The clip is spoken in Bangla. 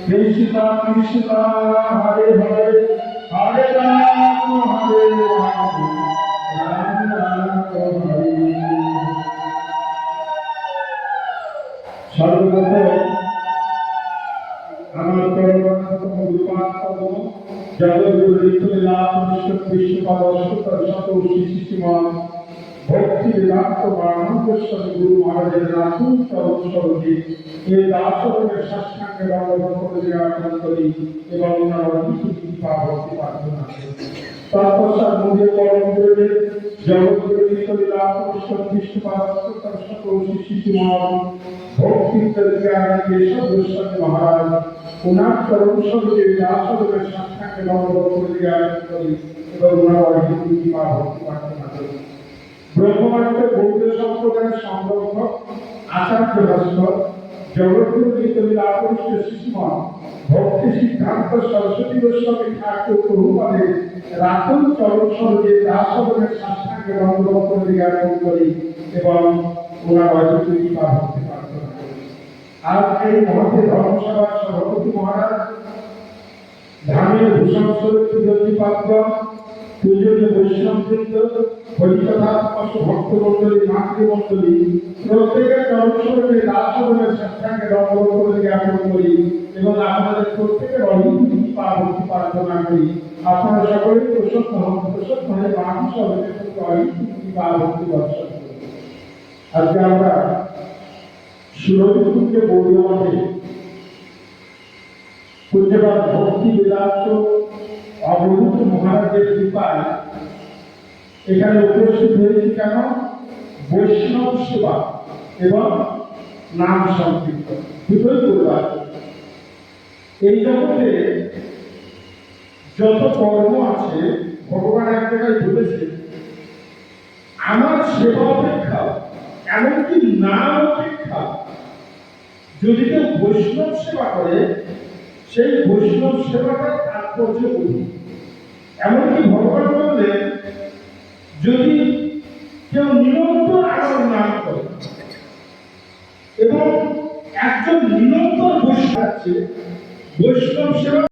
Krishna Krishna Hare Hare Hare Rama Ram Ram Hare সর্বপ্রথম আমার পরমাত্ম গুরুপাদ জগৎগুরু লীলা বিশ্বপাদ অষ্টতর শত শিশুমান ভক্তি বেদান্ত বারাণসী গুরু মহারাজের রাসূল সর্বসর্বী এই দাসত্বের সাষ্টাঙ্গে বন্দনা করে জ্ঞাপন করি এবং ওনার কৃপা ভক্তি প্রার্থনা করি। তৎপশ্চাৎ মূল্য পরম গুরুদেব জগৎগুরু লীলা বিশ্বপাদ অষ্টতর শত শিশুমান ভক্তি জ্ঞানে কেশব গোস্বামী মহারাজ ওনার সর্বসর্বী দাসত্বের সাষ্টাঙ্গে বন্দনা করে জ্ঞাপন করি এবং ওনার কৃপা ভক্তি প্রার্থনা করি। ব্রহ্মবাক্য বৌদ্ধ সম্প্রদায়ের সংরক্ষক আচার্য ভাস্কর জগৎগুরু লীলা শিশুমান ভক্তি সিদ্ধান্ত সরস্বতী গোস্বামী ঠাকুর প্রভুপাদের রাতুল চরণ সরোজে দাসত্বের সাষ্টাঙ্গে বন্দনা করে জ্ঞাপন করি এবং ওনার কৃপা ভক্তি প্রার্থনা করি। আজ এই মহতে ধর্মসভার সভাপতি মহারাজ ধামের ভূষণ স্বরূপ পাত্র পূজনীয় বৈষ্ণববৃন্দ হরিকথাত্মক ভক্তমণ্ডলী মাতৃমণ্ডলী প্রত্যেকের চরণস্বরূপে দাসত্বের সাষ্টাঙ্গে বন্দনা করে জ্ঞাপন করি এবং আপনাদের প্রত্যেকের কৃপা ভক্তি প্রার্থনা করি। আপনারা সকলে প্রসন্ন হন, প্রসন্ন হয়ে মানুষ কৃপা ভক্তি বর্ষণ করি। আজকে আমরা সুরভিকুঞ্জ বৌদ্ধ মঠে পূজ্যপাদ ভক্তি বেদান্ত অবধূত মহারাজের কৃপায় এখানে উপস্থিত হয়েছি। কেন? বৈষ্ণব সেবা এবং নাম সংকীর্তন দুটোই করবার। এই জগতে যত কর্ম আছে ভগবান এক জায়গায় বলেছে আমার সেবা অপেক্ষা এমনকি নাম অপেক্ষা যদি কেউ বৈষ্ণব সেবা করে সেই বৈষ্ণব সেবাটার তাৎপর্য বলি। এমনকি ভগবান বললেন যদি কেউ নিরন্তর আমার নাম করে এবং একজন নিরন্তর বৈষ্ণব সেবা